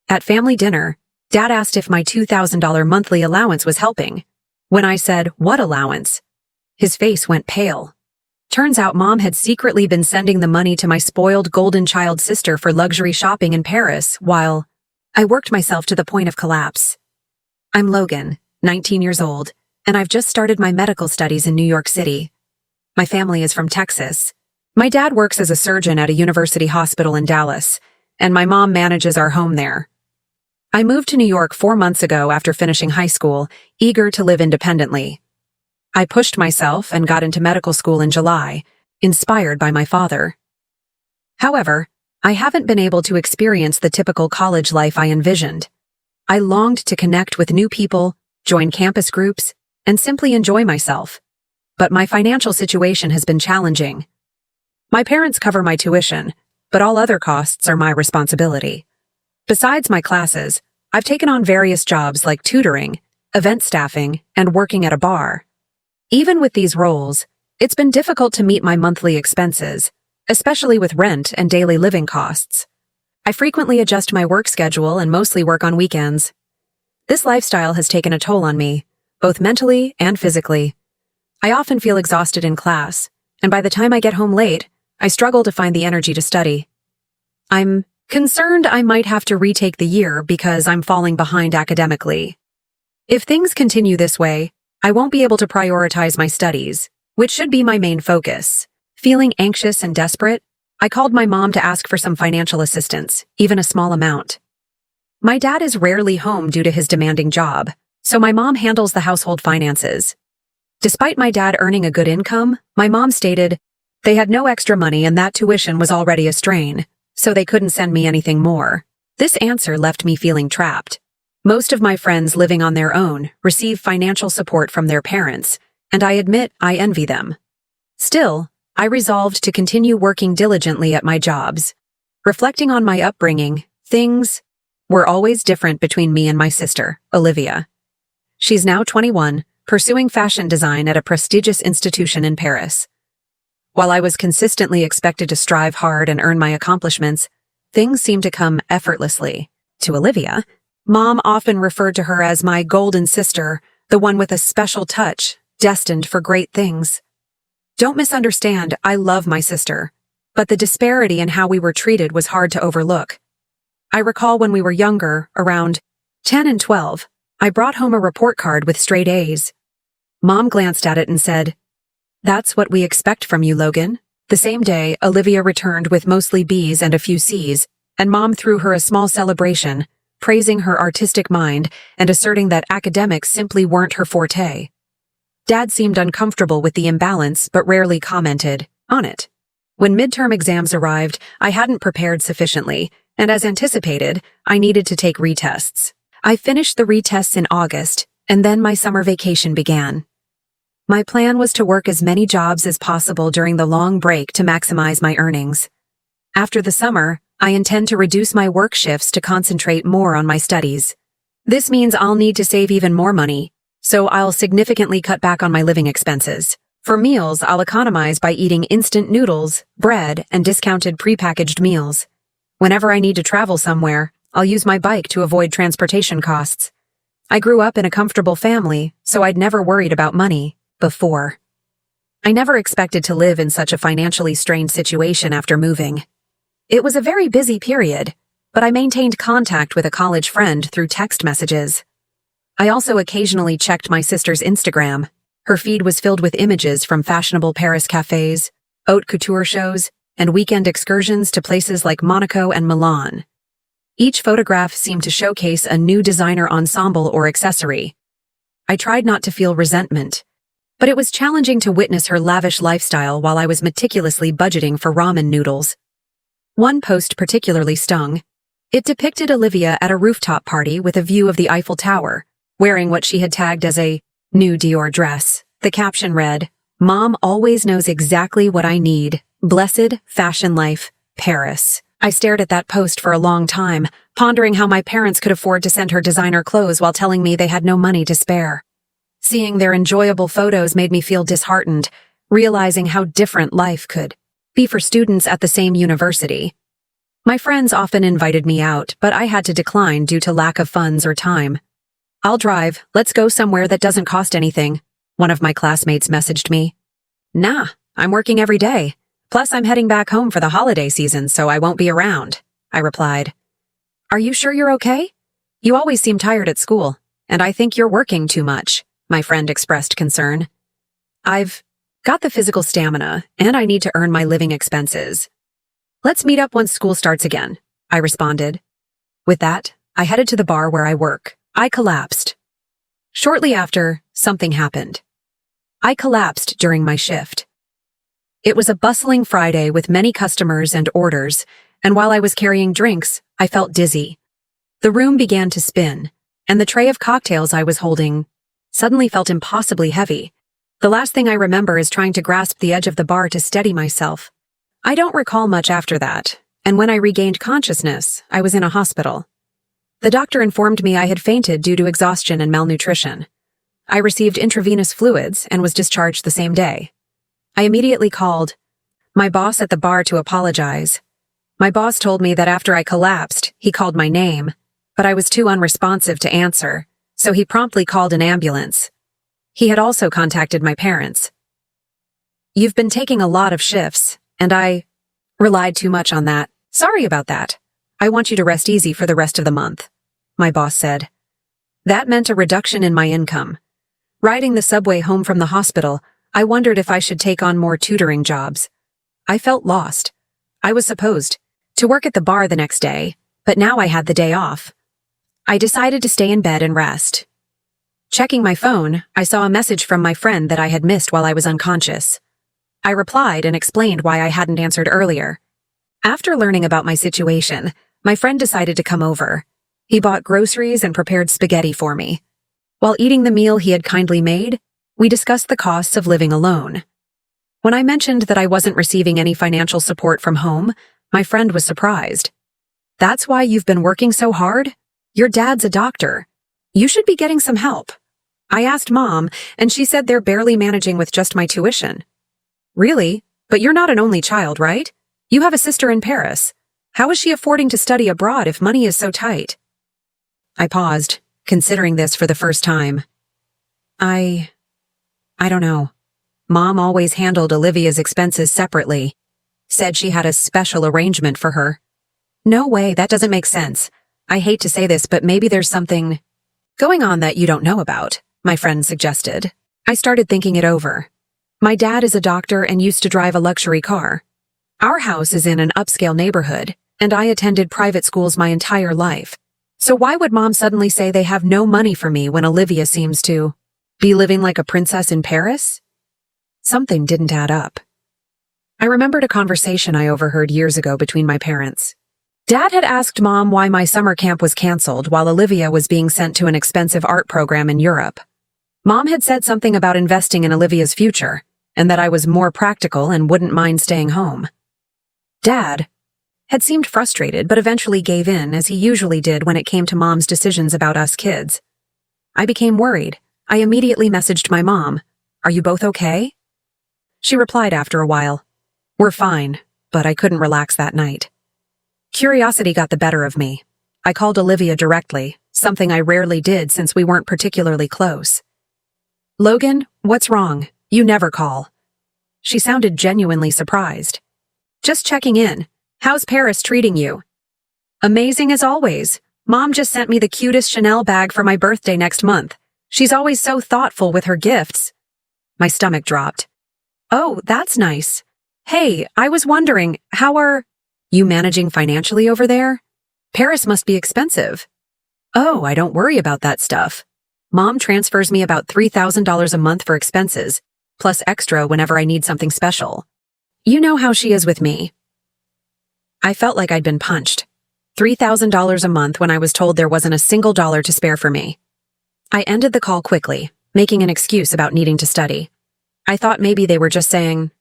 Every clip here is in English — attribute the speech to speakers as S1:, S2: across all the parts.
S1: At family dinner, Dad asked if my $2,000 monthly allowance was helping. When I said, "What allowance?" his face went pale. Turns out Mom had secretly been sending the money to my spoiled golden child sister for luxury shopping in Paris while I worked myself to the point of collapse. I'm Logan, 19 years old, and I've just started my medical studies in New York City. My family is from Texas. My dad works as a surgeon at a university hospital in Dallas, and my mom manages our home there. I moved to New York 4 months ago after finishing high school, eager to live independently. I pushed myself and got into medical school in July, inspired by my father. However, I haven't been able to experience the typical college life I envisioned. I longed to connect with new people, join campus groups, and simply enjoy myself. But my financial situation has been challenging. My parents cover my tuition, but all other costs are my responsibility. Besides my classes, I've taken on various jobs like tutoring, event staffing, and working at a bar. Even with these roles, it's been difficult to meet my monthly expenses, especially with rent and daily living costs. I frequently adjust my work schedule and mostly work on weekends. This lifestyle has taken a toll on me, both mentally and physically. I often feel exhausted in class, and by the time I get home late, I struggle to find the energy to study. I'm concerned I might have to retake the year because I'm falling behind academically. If things continue this way, I won't be able to prioritize my studies, which should be my main focus. Feeling anxious and desperate, I called my mom to ask for some financial assistance, even a small amount. My dad is rarely home due to his demanding job, so my mom handles the household finances. Despite my dad earning a good income, my mom stated they had no extra money and that tuition was already a strain, so they couldn't send me anything more. This answer left me feeling trapped. Most of my friends living on their own receive financial support from their parents, and I admit I envy them. Still, I resolved to continue working diligently at my jobs. Reflecting on my upbringing, things were always different between me and my sister, Olivia. She's now 21, pursuing fashion design at a prestigious institution in Paris. While I was consistently expected to strive hard and earn my accomplishments, things seemed to come effortlessly. To Olivia, Mom often referred to her as my golden sister, the one with a special touch, destined for great things. Don't misunderstand, I love my sister, but the disparity in how we were treated was hard to overlook. I recall when we were younger, around 10 and 12, I brought home a report card with straight A's. Mom glanced at it and said, "That's what we expect from you, Logan." The same day, Olivia returned with mostly B's and a few C's, and Mom threw her a small celebration, praising her artistic mind and asserting that academics simply weren't her forte. Dad seemed uncomfortable with the imbalance but rarely commented on it. When midterm exams arrived, I hadn't prepared sufficiently, and as anticipated, I needed to take retests. I finished the retests in August, and then my summer vacation began. My plan was to work as many jobs as possible during the long break to maximize my earnings. After the summer, I intend to reduce my work shifts to concentrate more on my studies. This means I'll need to save even more money, so I'll significantly cut back on my living expenses. For meals, I'll economize by eating instant noodles, bread, and discounted prepackaged meals. Whenever I need to travel somewhere, I'll use my bike to avoid transportation costs. I grew up in a comfortable family, so I'd never worried about money before. I never expected to live in such a financially strained situation after moving. It was a very busy period, but I maintained contact with a college friend through text messages. I also occasionally checked my sister's Instagram. Her feed was filled with images from fashionable Paris cafes, haute couture shows, and weekend excursions to places like Monaco and Milan. Each photograph seemed to showcase a new designer ensemble or accessory. I tried not to feel resentment, but it was challenging to witness her lavish lifestyle while I was meticulously budgeting for ramen noodles. One post particularly stung. It depicted Olivia at a rooftop party with a view of the Eiffel Tower, wearing what she had tagged as a new Dior dress. The caption read, "Mom always knows exactly what I need. Blessed fashion life, Paris." I stared at that post for a long time, pondering how my parents could afford to send her designer clothes while telling me they had no money to spare. Seeing their enjoyable photos made me feel disheartened, realizing how different life could be for students at the same university. My friends often invited me out, but I had to decline due to lack of funds or time. "I'll drive. Let's go somewhere that doesn't cost anything," one of my classmates messaged me. "Nah, I'm working every day. Plus, I'm heading back home for the holiday season, so I won't be around," I replied. "Are you sure you're okay? You always seem tired at school, and I think you're working too much," my friend expressed concern. "I've got the physical stamina, and I need to earn my living expenses. Let's meet up once school starts again," I responded. With that, I headed to the bar where I work. I collapsed. Shortly after, something happened. I collapsed during my shift. It was a bustling Friday with many customers and orders, and while I was carrying drinks, I felt dizzy. The room began to spin, and the tray of cocktails I was holding suddenly felt impossibly heavy. The last thing I remember is trying to grasp the edge of the bar to steady myself. I don't recall much after that, and when I regained consciousness, I was in a hospital. The doctor informed me I had fainted due to exhaustion and malnutrition. I received intravenous fluids and was discharged the same day. I immediately called my boss at the bar to apologize. My boss told me that after I collapsed, he called my name, but I was too unresponsive to answer, so he promptly called an ambulance. He had also contacted my parents. "You've been taking a lot of shifts, and I relied too much on that. Sorry about that. I want you to rest easy for the rest of the month," my boss said. That meant a reduction in my income. Riding the subway home from the hospital, I wondered if I should take on more tutoring jobs. I felt lost. I was supposed to work at the bar the next day, but now I had the day off. I decided to stay in bed and rest. Checking my phone, I saw a message from my friend that I had missed while I was unconscious. I replied and explained why I hadn't answered earlier. After learning about my situation, my friend decided to come over. He bought groceries and prepared spaghetti for me. While eating the meal he had kindly made, we discussed the costs of living alone. When I mentioned that I wasn't receiving any financial support from home, my friend was surprised. "That's why you've been working so hard? Your dad's a doctor. You should be getting some help." I asked Mom, and she said they're barely managing with just my tuition. "Really? But you're not an only child, right? You have a sister in Paris. How is she affording to study abroad if money is so tight?" I paused, considering this for the first time. I don't know. Mom always handled Olivia's expenses separately. Said she had a special arrangement for her. No way, that doesn't make sense. I hate to say this, but maybe there's something going on that you don't know about, my friend suggested. I started thinking it over. My dad is a doctor and used to drive a luxury car. Our house is in an upscale neighborhood, and I attended private schools my entire life. So why would Mom suddenly say they have no money for me when Olivia seems to be living like a princess in Paris? Something didn't add up. I remembered a conversation I overheard years ago between my parents. Dad had asked Mom why my summer camp was canceled while Olivia was being sent to an expensive art program in Europe. Mom had said something about investing in Olivia's future, and that I was more practical and wouldn't mind staying home. Dad had seemed frustrated but eventually gave in, as he usually did when it came to Mom's decisions about us kids. I became worried. I immediately messaged my mom, "Are you both okay?" She replied after a while, "We're fine," but I couldn't relax that night. Curiosity got the better of me. I called Olivia directly, something I rarely did since we weren't particularly close. "Logan, what's wrong? You never call." She sounded genuinely surprised. "Just checking in. How's Paris treating you?" "Amazing as always. Mom just sent me the cutest Chanel bag for my birthday next month. She's always so thoughtful with her gifts." My stomach dropped. "Oh, that's nice. Hey, I was wondering, how are you managing financially over there? Paris must be expensive." "Oh, I don't worry about that stuff. Mom transfers me about $3,000 a month for expenses, plus extra whenever I need something special. You know how she is with me." I felt like I'd been punched. $3,000 a month when I was told there wasn't a single dollar to spare for me. I ended the call quickly, making an excuse about needing to study. I thought maybe they were just saying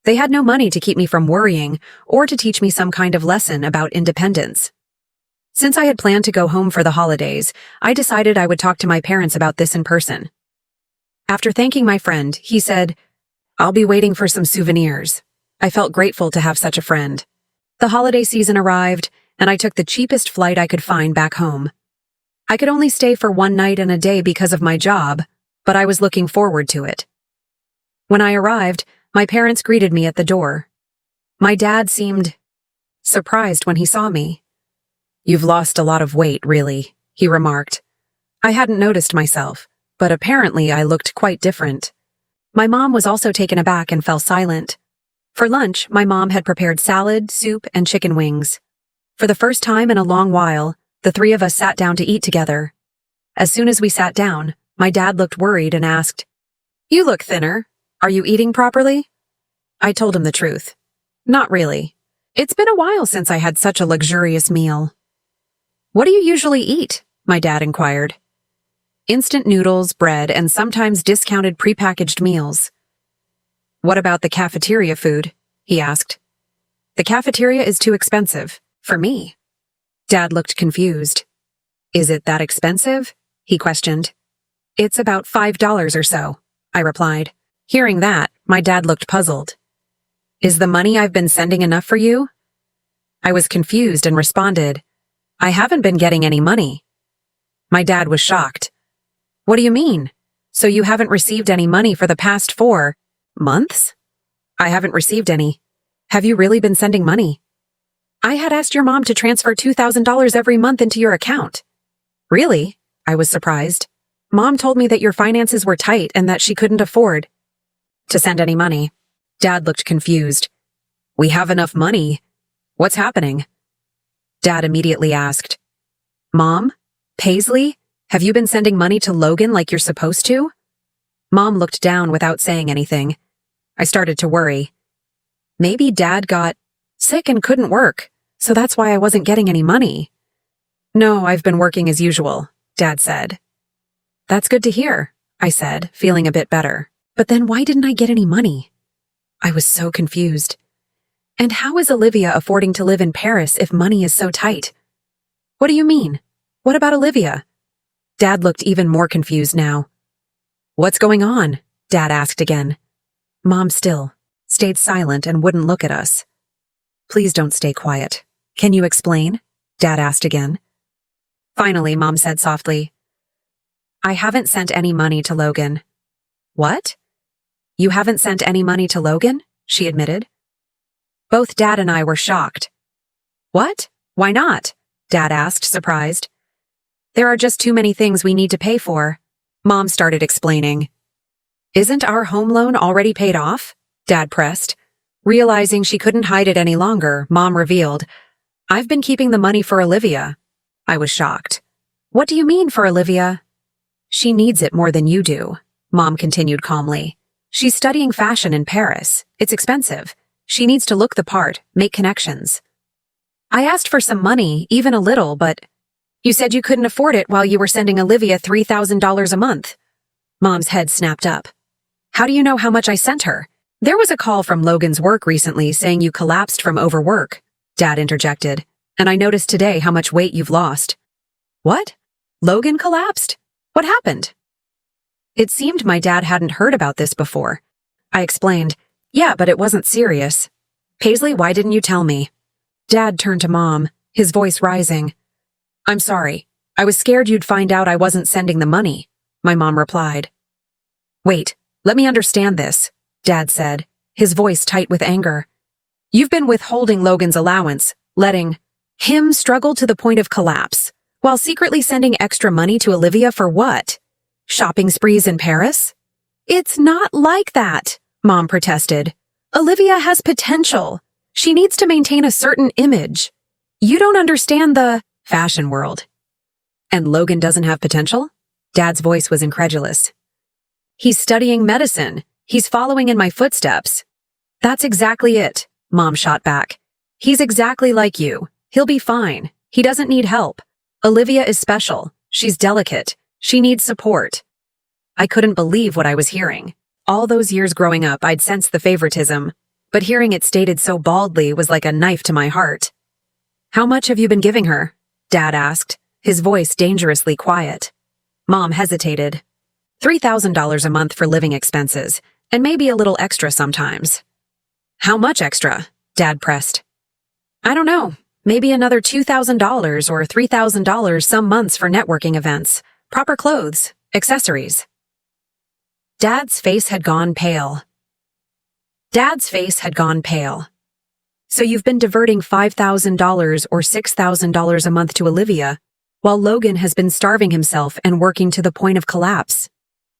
S1: they had no money to keep me from worrying or to teach me some kind of lesson about independence. Since I had planned to go home for the holidays, I decided I would talk to my parents about this in person. After thanking my friend, he said, "I'll be waiting for some souvenirs." I felt grateful to have such a friend. The holiday season arrived, and I took the cheapest flight I could find back home. I could only stay for one night and a day because of my job, but I was looking forward to it. When I arrived, my parents greeted me at the door. My dad seemed surprised when he saw me. "You've lost a lot of weight, really," he remarked. I hadn't noticed myself, but apparently I looked quite different. My mom was also taken aback and fell silent. For lunch, my mom had prepared salad, soup, and chicken wings. For the first time in a long while, the three of us sat down to eat together. As soon as we sat down, my dad looked worried and asked, "You look thinner. Are you eating properly?" I told him the truth. "Not really. It's been a while since I had such a luxurious meal." "What do you usually eat?" my dad inquired. "Instant noodles, bread, and sometimes discounted prepackaged meals." "What about the cafeteria food?" he asked. "The cafeteria is too expensive, for me." Dad looked confused. "Is it that expensive?" he questioned. "It's about $5 or so," I replied. Hearing that, my dad looked puzzled. "Is the money I've been sending enough for you?" I was confused and responded, "I haven't been getting any money." My dad was shocked. "What do you mean? So you haven't received any money for the past 4 months?" "I haven't received any. Have you really been sending money?" "I had asked your mom to transfer $2,000 every month into your account." "Really?" I was surprised. "Mom told me that your finances were tight and that she couldn't afford to send any money." Dad looked confused. "We have enough money. What's happening?" Dad immediately asked, "Mom? Paisley? Have you been sending money to Logan like you're supposed to?" Mom looked down without saying anything. I started to worry. Maybe Dad got sick and couldn't work, so that's why I wasn't getting any money. "No, I've been working as usual," Dad said. "That's good to hear," I said, feeling a bit better. But then why didn't I get any money? I was so confused. And how is Olivia affording to live in Paris if money is so tight? "What do you mean? What about Olivia?" Dad looked even more confused now. "What's going on?" Dad asked again. Mom still stayed silent and wouldn't look at us. "Please don't stay quiet. Can you explain?" Dad asked again. Finally, Mom said softly, "I haven't sent any money to Logan." "What? You haven't sent any money to Logan?" she admitted. Both Dad and I were shocked. "What? Why not?" Dad asked, surprised. "There are just too many things we need to pay for." Mom started explaining. "Isn't our home loan already paid off?" Dad pressed. Realizing she couldn't hide it any longer, Mom revealed, "I've been keeping the money for Olivia." I was shocked. "What do you mean for Olivia?" "She needs it more than you do," Mom continued calmly. "She's studying fashion in Paris. It's expensive. She needs to look the part, make connections." "I asked for some money, even a little, but you said you couldn't afford it while you were sending Olivia $3,000 a month." Mom's head snapped up. "How do you know how much I sent her?" "There was a call from Logan's work recently saying you collapsed from overwork," Dad interjected, "and I noticed today how much weight you've lost." "What? Logan collapsed? What happened?" It seemed my dad hadn't heard about this before. I explained, "Yeah, but it wasn't serious." "Paisley, why didn't you tell me?" Dad turned to Mom, his voice rising. "I'm sorry. I was scared you'd find out I wasn't sending the money," my mom replied. "Wait, let me understand this," Dad said, his voice tight with anger. "You've been withholding Logan's allowance, letting him struggle to the point of collapse, while secretly sending extra money to Olivia for what? Shopping sprees in Paris?" "It's not like that," Mom protested. "Olivia has potential. She needs to maintain a certain image. You don't understand the fashion world." "And Logan doesn't have potential?" Dad's voice was incredulous. "He's studying medicine. He's following in my footsteps." "That's exactly it," Mom shot back. "He's exactly like you. He'll be fine. He doesn't need help. Olivia is special. She's delicate. She needs support." I couldn't believe what I was hearing. All those years growing up, I'd sensed the favoritism, but hearing it stated so baldly was like a knife to my heart. "How much have you been giving her?" Dad asked, his voice dangerously quiet. Mom hesitated. $3,000 a month for living expenses, and maybe a little extra sometimes." "How much extra?" Dad pressed. I don't know. Maybe another $2,000 or $3,000 some months for networking events, proper clothes, accessories. Dad's face had gone pale. So you've been diverting $5,000 or $6,000 a month to Olivia, while Logan has been starving himself and working to the point of collapse.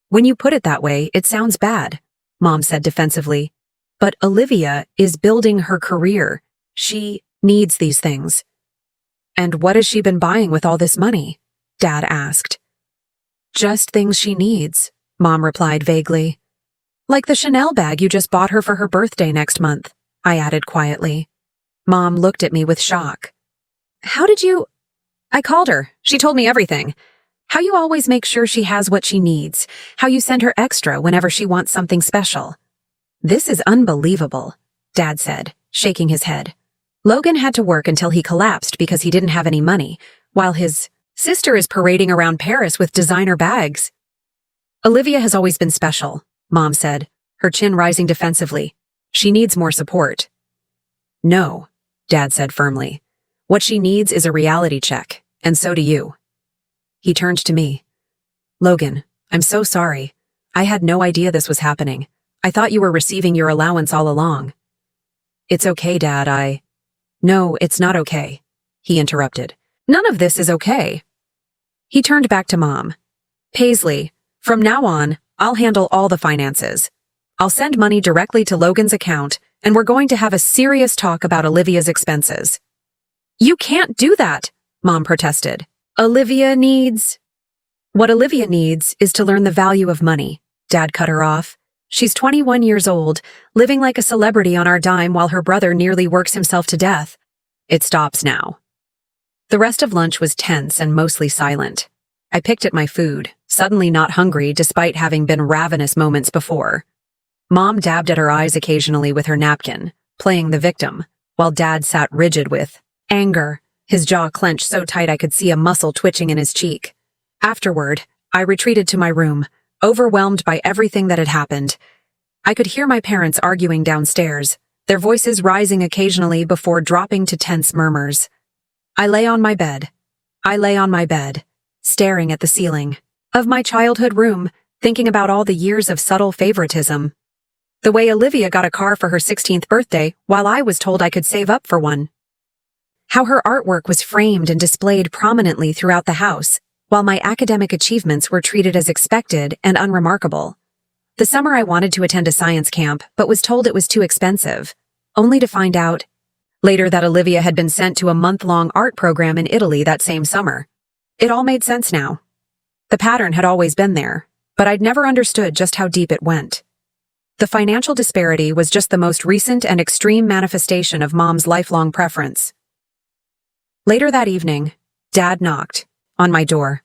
S1: When you put it that way, it sounds bad, Mom said defensively. But Olivia is building her career. She needs these things. And what has she been buying with all this money? Dad asked. Just things she needs, Mom replied vaguely. Like the Chanel bag you just bought her for her birthday next month, I added quietly. Mom looked at me with shock. How did you... I called her. She told me everything. How you always make sure she has what she needs. How you send her extra whenever she wants something special. This is unbelievable, Dad said, shaking his head. Logan had to work until he collapsed because he didn't have any money, while his sister is parading around Paris with designer bags. Olivia has always been special, Mom said, her chin rising defensively. She needs more support. No, Dad said firmly. What she needs is a reality check, and so do you. He turned to me. Logan, I'm so sorry. I had no idea this was happening. I thought you were receiving your allowance all along. It's okay, Dad, No, it's not okay, he interrupted. None of this is okay. He turned back to Mom. Paisley, from now on, I'll handle all the finances. I'll send money directly to Logan's account, and we're going to have a serious talk about Olivia's expenses. You can't do that, Mom protested. What Olivia needs is to learn the value of money, Dad cut her off. She's 21 years old, living like a celebrity on our dime while her brother nearly works himself to death. It stops now. The rest of lunch was tense and mostly silent. I picked at my food, suddenly not hungry despite having been ravenous moments before. Mom dabbed at her eyes occasionally with her napkin, playing the victim, while Dad sat rigid with anger, his jaw clenched so tight I could see a muscle twitching in his cheek. Afterward, I retreated to my room, overwhelmed by everything that had happened. I could hear my parents arguing downstairs, their voices rising occasionally before dropping to tense murmurs. I lay on my bed, staring at the ceiling of my childhood room, thinking about all the years of subtle favoritism. The way Olivia got a car for her 16th birthday while I was told I could save up for one. How her artwork was framed and displayed prominently throughout the house, while my academic achievements were treated as expected and unremarkable. The summer I wanted to attend a science camp, but was told it was too expensive, only to find out later that Olivia had been sent to a month-long art program in Italy that same summer. It all made sense now. The pattern had always been there, but I'd never understood just how deep it went. The financial disparity was just the most recent and extreme manifestation of Mom's lifelong preference. Later that evening, Dad knocked on my door.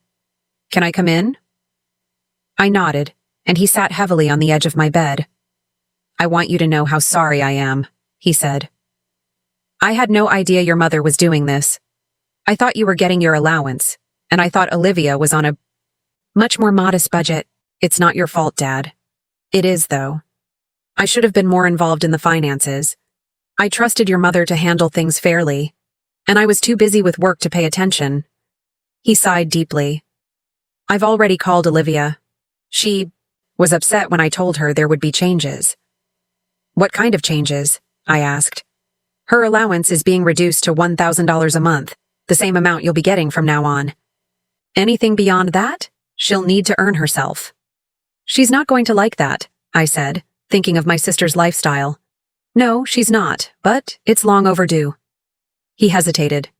S1: Can I come in? I nodded, and he sat heavily on the edge of my bed. I want you to know how sorry I am, he said. I had no idea your mother was doing this. I thought you were getting your allowance, and I thought Olivia was on a much more modest budget. It's not your fault, Dad. It is, though. I should have been more involved in the finances. I trusted your mother to handle things fairly, and I was too busy with work to pay attention. He sighed deeply. I've already called Olivia. She was upset when I told her there would be changes. What kind of changes? I asked. Her allowance is being reduced to $1,000 a month, the same amount you'll be getting from now on. Anything beyond that, she'll need to earn herself. She's not going to like that, I said, thinking of my sister's lifestyle. No, she's not, but it's long overdue. He hesitated.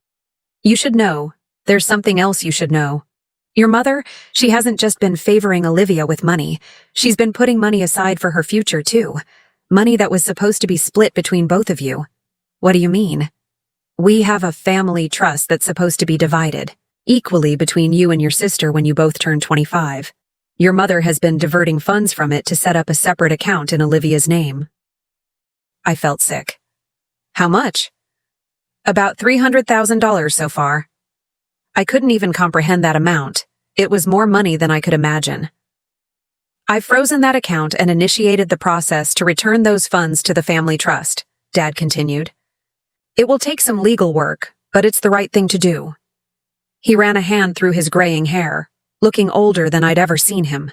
S1: You should know. There's something else you should know. Your mother, she hasn't just been favoring Olivia with money. She's been putting money aside for her future, too. Money that was supposed to be split between both of you. What do you mean? We have a family trust that's supposed to be divided equally between you and your sister when you both turn 25. Your mother has been diverting funds from it to set up a separate account in Olivia's name. I felt sick. How much? About $300,000 so far. I couldn't even comprehend that amount. It was more money than I could imagine. I've frozen that account and initiated the process to return those funds to the family trust, Dad continued. It will take some legal work, but it's the right thing to do. He ran a hand through his graying hair, looking older than I'd ever seen him.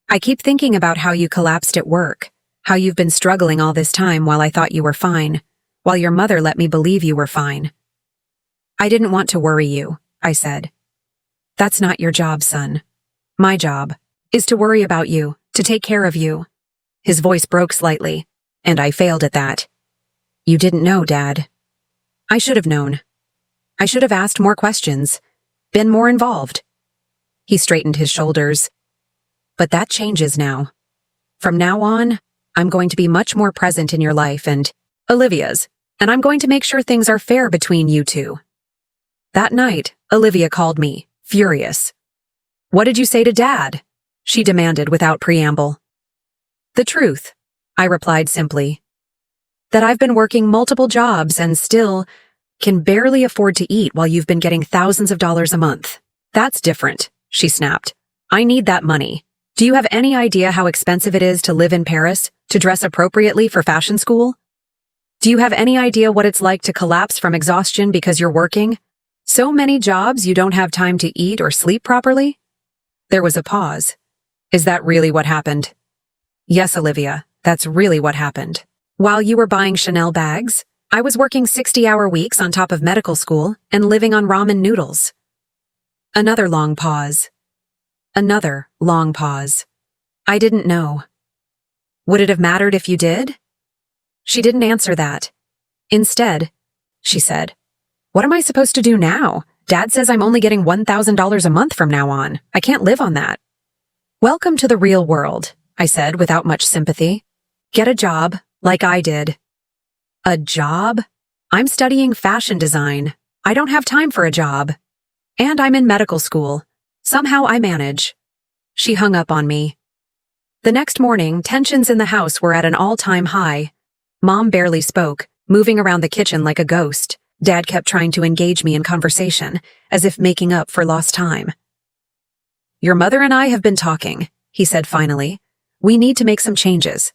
S1: I keep thinking about how you collapsed at work, how you've been struggling all this time while I thought you were fine, while your mother let me believe you were fine. I didn't want to worry you, I said. That's not your job, son. My job is to worry about you, to take care of you. His voice broke slightly, and I failed at that. You didn't know, Dad. I should have known. I should have asked more questions, been more involved. He straightened his shoulders. But that changes now. From now on, I'm going to be much more present in your life and Olivia's, and I'm going to make sure things are fair between you two. That night, Olivia called me, furious. What did you say to Dad? She demanded without preamble. The truth, I replied simply. That I've been working multiple jobs and still can barely afford to eat while you've been getting thousands of dollars a month. That's different, she snapped. I need that money. Do you have any idea how expensive it is to live in Paris, to dress appropriately for fashion school? Do you have any idea what it's like to collapse from exhaustion because you're working? So many jobs you don't have time to eat or sleep properly? There was a pause. Is that really what happened? Yes, Olivia, that's really what happened. While you were buying Chanel bags, I was working 60-hour weeks on top of medical school and living on ramen noodles. Another long pause. Another long pause. I didn't know. Would it have mattered if you did? She didn't answer that. Instead, she said, What am I supposed to do now? Dad says I'm only getting $1,000 a month from now on. I can't live on that. Welcome to the real world, I said without much sympathy. Get a job, like I did. A job? I'm studying fashion design. I don't have time for a job. And I'm in medical school. Somehow I manage. She hung up on me. The next morning, tensions in the house were at an all-time high. Mom barely spoke, moving around the kitchen like a ghost. Dad kept trying to engage me in conversation, as if making up for lost time. Your mother and I have been talking, he said finally. We need to make some changes.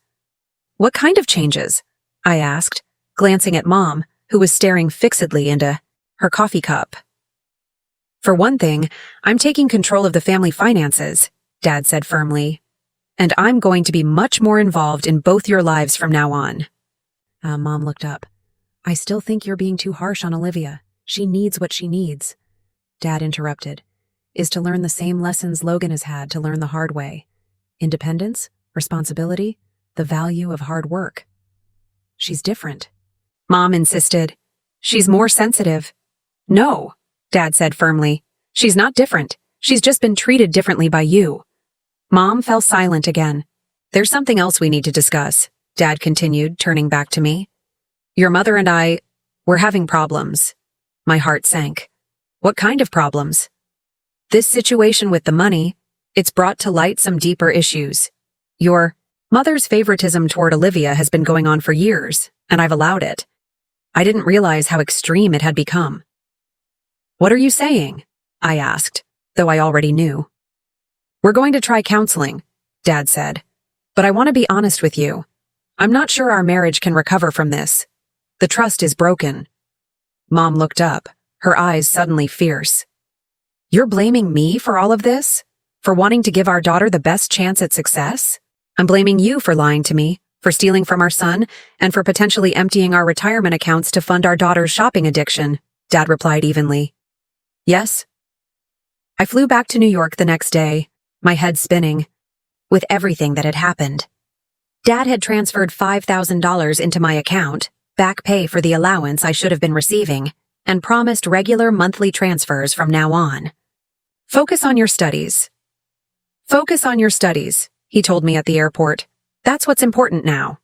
S1: What kind of changes? I asked, glancing at Mom, who was staring fixedly into her coffee cup. For one thing, I'm taking control of the family finances, Dad said firmly. And I'm going to be much more involved in both your lives from now on. Mom looked up. I still think you're being too harsh on Olivia. She needs what she needs. Dad interrupted. Is to learn the same lessons Logan has had to learn the hard way. Independence, responsibility, the value of hard work. She's different. Mom insisted. She's more sensitive. No, Dad said firmly. She's not different. She's just been treated differently by you. Mom fell silent again. There's something else we need to discuss, Dad continued, turning back to me. Your mother and I, we're having problems. My heart sank. What kind of problems? This situation with the money, it's brought to light some deeper issues. Your mother's favoritism toward Olivia has been going on for years, and I've allowed it. I didn't realize how extreme it had become. What are you saying? I asked, though I already knew. We're going to try counseling, Dad said. But I want to be honest with you. I'm not sure our marriage can recover from this. The trust is broken. Mom looked up, her eyes suddenly fierce. You're blaming me for all of this? For wanting to give our daughter the best chance at success? I'm blaming you for lying to me, for stealing from our son, and for potentially emptying our retirement accounts to fund our daughter's shopping addiction, Dad replied evenly. Yes? I flew back to New York the next day, my head spinning, with everything that had happened. Dad had transferred $5,000 into my account, back pay for the allowance I should have been receiving, and promised regular monthly transfers from now on. Focus on your studies. Focus on your studies, he told me at the airport. That's what's important now.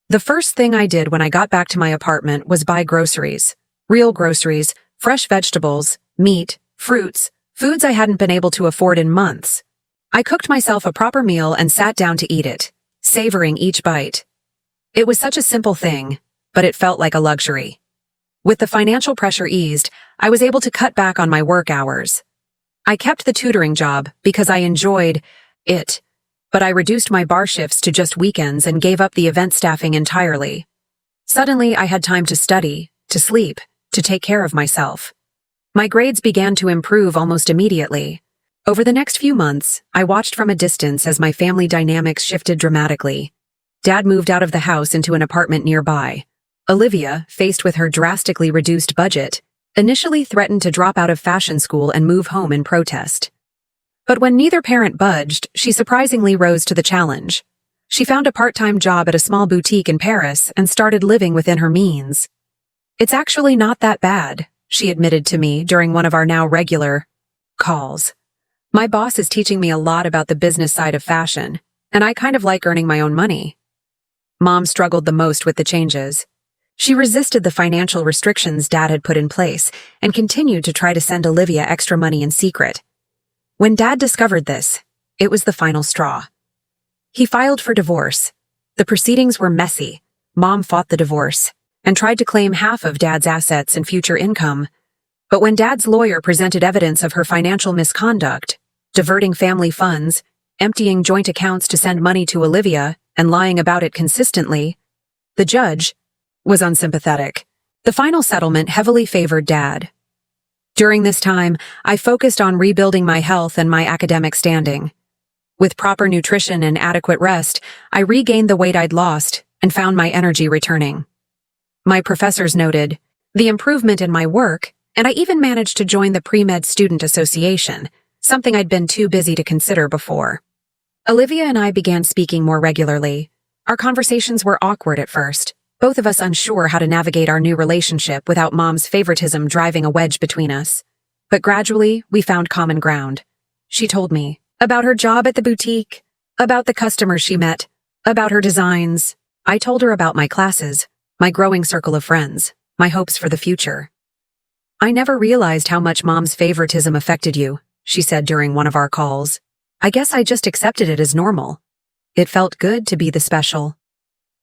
S1: The first thing I did when I got back to my apartment was buy groceries. Real groceries, fresh vegetables, meat, fruits, foods I hadn't been able to afford in months. I cooked myself a proper meal and sat down to eat it, savoring each bite. It was such a simple thing, but it felt like a luxury. With the financial pressure eased, I was able to cut back on my work hours. I kept the tutoring job because I enjoyed it, but I reduced my bar shifts to just weekends and gave up the event staffing entirely. Suddenly, I had time to study, to sleep, to take care of myself. My grades began to improve almost immediately. Over the next few months, I watched from a distance as my family dynamics shifted dramatically. Dad moved out of the house into an apartment nearby. Olivia, faced with her drastically reduced budget, initially threatened to drop out of fashion school and move home in protest. But when neither parent budged, she surprisingly rose to the challenge. She found a part-time job at a small boutique in Paris and started living within her means. "It's actually not that bad," she admitted to me during one of our now regular calls. "My boss is teaching me a lot about the business side of fashion, and I kind of like earning my own money." Mom struggled the most with the changes. She resisted the financial restrictions Dad had put in place and continued to try to send Olivia extra money in secret. When Dad discovered this, it was the final straw. He filed for divorce. The proceedings were messy. Mom fought the divorce and tried to claim half of Dad's assets and future income. But when Dad's lawyer presented evidence of her financial misconduct, diverting family funds, emptying joint accounts to send money to Olivia, and lying about it consistently, the judge was unsympathetic. The final settlement heavily favored Dad. During this time, I focused on rebuilding my health and my academic standing. With proper nutrition and adequate rest, I regained the weight I'd lost and found my energy returning. My professors noted the improvement in my work, and I even managed to join the pre-med student association, something I'd been too busy to consider before. Olivia and I began speaking more regularly. Our conversations were awkward at first, both of us unsure how to navigate our new relationship without Mom's favoritism driving a wedge between us. But gradually, we found common ground. She told me about her job at the boutique, about the customers she met, about her designs. I told her about my classes, my growing circle of friends, my hopes for the future. "I never realized how much Mom's favoritism affected you," she said during one of our calls. "I guess I just accepted it as normal. It felt good to be the special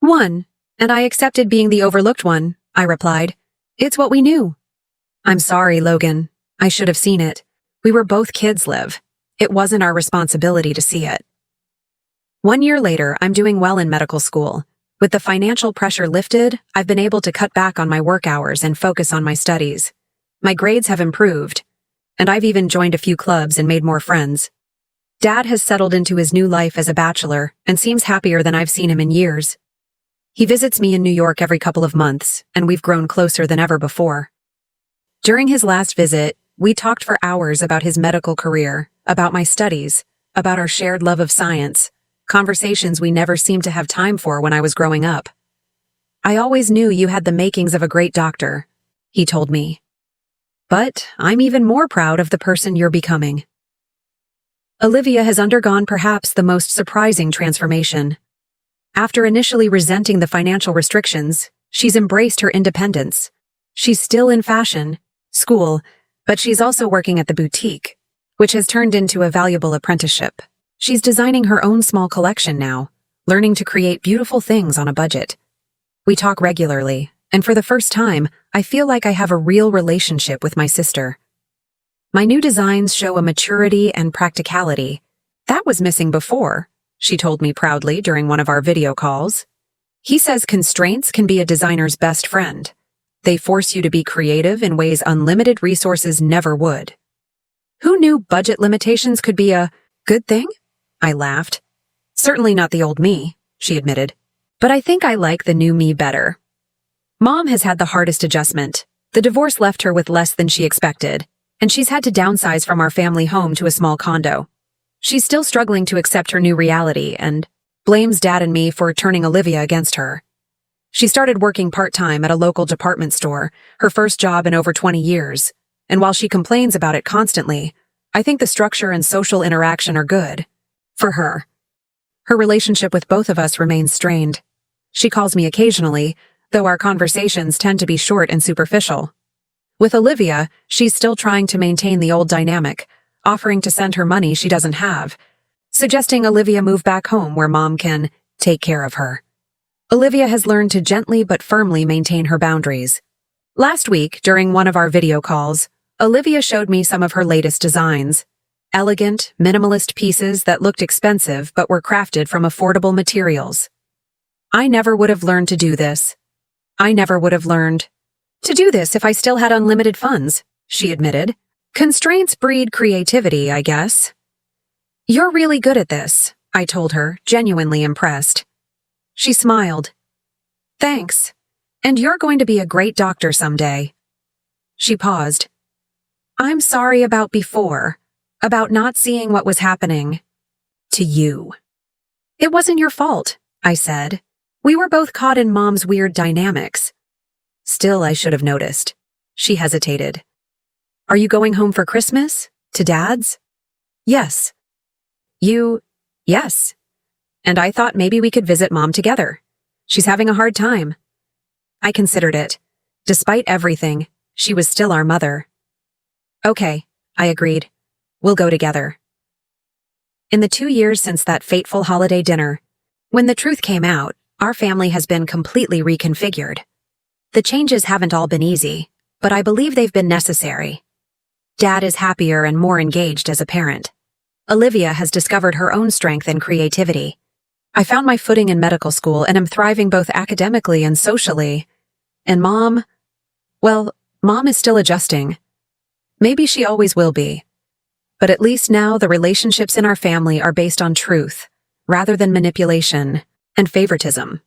S1: one, and I accepted being the overlooked one," I replied. "It's what we knew." "I'm sorry, Logan. I should have seen it. We were both kids, Liv. It wasn't our responsibility to see it." 1 year later, I'm doing well in medical school. With the financial pressure lifted, I've been able to cut back on my work hours and focus on my studies. My grades have improved, and I've even joined a few clubs and made more friends. Dad has settled into his new life as a bachelor and seems happier than I've seen him in years. He visits me in New York every couple of months, and we've grown closer than ever before. During his last visit, we talked for hours about his medical career, about my studies, about our shared love of science, conversations we never seemed to have time for when I was growing up. "I always knew you had the makings of a great doctor," he told me. "But I'm even more proud of the person you're becoming." Olivia has undergone perhaps the most surprising transformation. After initially resenting the financial restrictions, she's embraced her independence. She's still in fashion, school, but she's also working at the boutique, which has turned into a valuable apprenticeship. She's designing her own small collection now, learning to create beautiful things on a budget. We talk regularly, and for the first time, I feel like I have a real relationship with my sister. My new designs show a maturity and practicality. That was missing before, she told me proudly during one of our video calls. He says constraints can be a designer's best friend. They force you to be creative in ways unlimited resources never would. Who knew budget limitations could be a good thing? I laughed. Certainly not the old me, she admitted. But I think I like the new me better. Mom has had the hardest adjustment. The divorce left her with less than she expected, and she's had to downsize from our family home to a small condo. She's still struggling to accept her new reality and blames Dad and me for turning Olivia against her. She started working part-time at a local department store, her first job in over 20 years, and while she complains about it constantly, I think the structure and social interaction are good. For her. Her relationship with both of us remains strained. She calls me occasionally, though our conversations tend to be short and superficial. With Olivia, she's still trying to maintain the old dynamic, offering to send her money she doesn't have, suggesting Olivia move back home where Mom can take care of her. Olivia has learned to gently but firmly maintain her boundaries. Last week, during one of our video calls, Olivia showed me some of her latest designs. Elegant, minimalist pieces that looked expensive but were crafted from affordable materials. I never would have learned to do this. I never would have learned. To do this if I still had unlimited funds, she admitted. Constraints breed creativity, I guess. You're really good at this, I told her, genuinely impressed. She smiled. Thanks. And you're going to be a great doctor someday. She paused. I'm sorry about before, about not seeing what was happening. To you. It wasn't your fault, I said. We were both caught in Mom's weird dynamics. Still, I should have noticed. She hesitated. Are you going home for Christmas? To Dad's? Yes. Yes. And I thought maybe we could visit Mom together. She's having a hard time. I considered it. Despite everything, she was still our mother. Okay, I agreed. We'll go together. In the 2 years since that fateful holiday dinner, when the truth came out, our family has been completely reconfigured. The changes haven't all been easy, but I believe they've been necessary. Dad is happier and more engaged as a parent. Olivia has discovered her own strength and creativity. I found my footing in medical school and am thriving both academically and socially. And Mom is still adjusting. Maybe she always will be. But at least now the relationships in our family are based on truth, rather than manipulation and favoritism.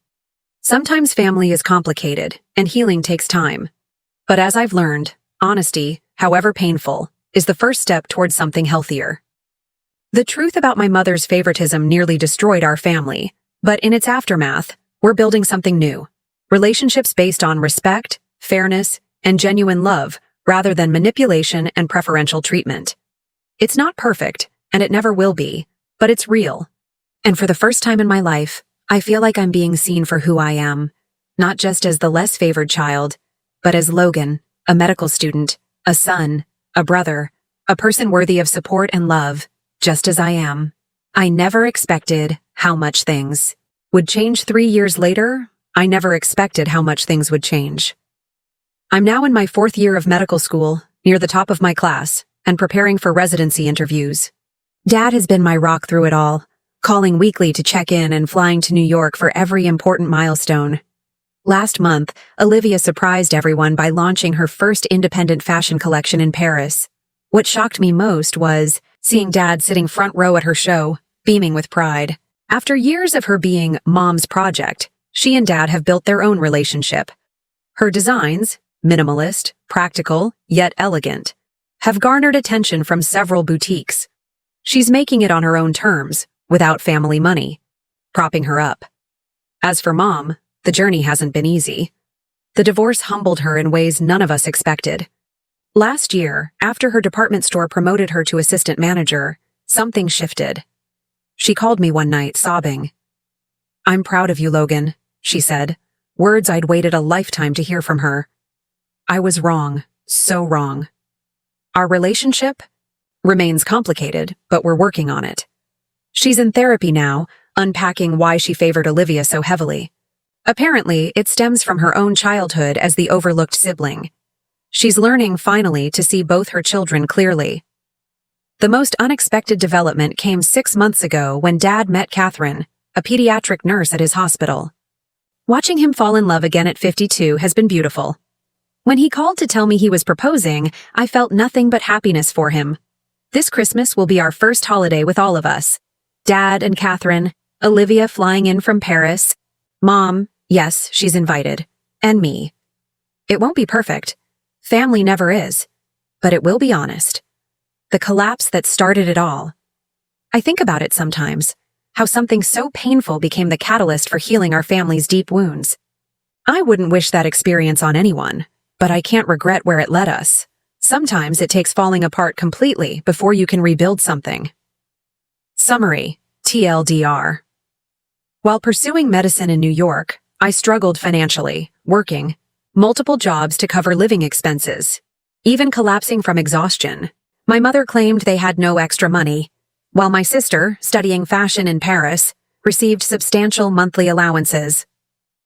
S1: Sometimes family is complicated, and healing takes time. But as I've learned, honesty, however painful, is the first step towards something healthier. The truth about my mother's favoritism nearly destroyed our family, but in its aftermath, we're building something new. Relationships based on respect, fairness, and genuine love, rather than manipulation and preferential treatment. It's not perfect, and it never will be, but it's real. And for the first time in my life, I feel like I'm being seen for who I am, not just as the less favored child, but as Logan, a medical student, a son, a brother, a person worthy of support and love, just as I am. I never expected how much things would change 3 years later. I never expected how much things would change. I'm now in my 4th year of medical school, near the top of my class, and preparing for residency interviews. Dad has been my rock through it all, calling weekly to check in and flying to New York for every important milestone. Last month, Olivia surprised everyone by launching her first independent fashion collection in Paris. What shocked me most was seeing Dad sitting front row at her show, beaming with pride. After years of her being Mom's project, she and Dad have built their own relationship. Her designs, minimalist, practical, yet elegant, have garnered attention from several boutiques. She's making it on her own terms, without family money, propping her up. As for Mom, the journey hasn't been easy. The divorce humbled her in ways none of us expected. Last year, after her department store promoted her to assistant manager, something shifted. She called me one night, sobbing. I'm proud of you, Logan, she said, words I'd waited a lifetime to hear from her. I was wrong, so wrong. Our relationship remains complicated, but we're working on it. She's in therapy now, unpacking why she favored Olivia so heavily. Apparently, it stems from her own childhood as the overlooked sibling. She's learning, finally, to see both her children clearly. The most unexpected development came 6 months ago when Dad met Catherine, a pediatric nurse at his hospital. Watching him fall in love again at 52 has been beautiful. When he called to tell me he was proposing, I felt nothing but happiness for him. This Christmas will be our first holiday with all of us. Dad and Catherine, Olivia flying in from Paris, Mom, yes, she's invited, and me. It won't be perfect. Family never is. But it will be honest. The collapse that started it all. I think about it sometimes, how something so painful became the catalyst for healing our family's deep wounds. I wouldn't wish that experience on anyone, but I can't regret where it led us. Sometimes it takes falling apart completely before you can rebuild something. Summary, TLDR. While pursuing medicine in New York, I struggled financially, working multiple jobs to cover living expenses, even collapsing from exhaustion. My mother claimed they had no extra money, while my sister, studying fashion in Paris, received substantial monthly allowances.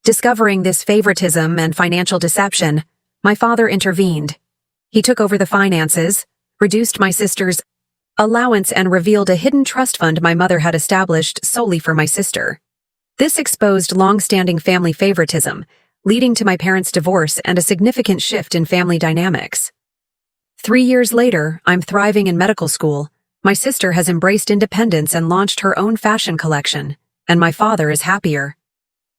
S1: Discovering this favoritism and financial deception, my father intervened. He took over the finances, reduced my sister's allowance, and revealed a hidden trust fund my mother had established solely for my sister. This exposed long-standing family favoritism, leading to my parents' divorce and a significant shift in family dynamics. 3 years later, I'm thriving in medical school. My sister has embraced independence and launched her own fashion collection, and my father is happier.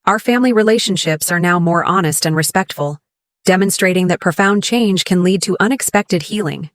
S1: Our family relationships are now more honest and respectful, demonstrating that profound change can lead to unexpected healing.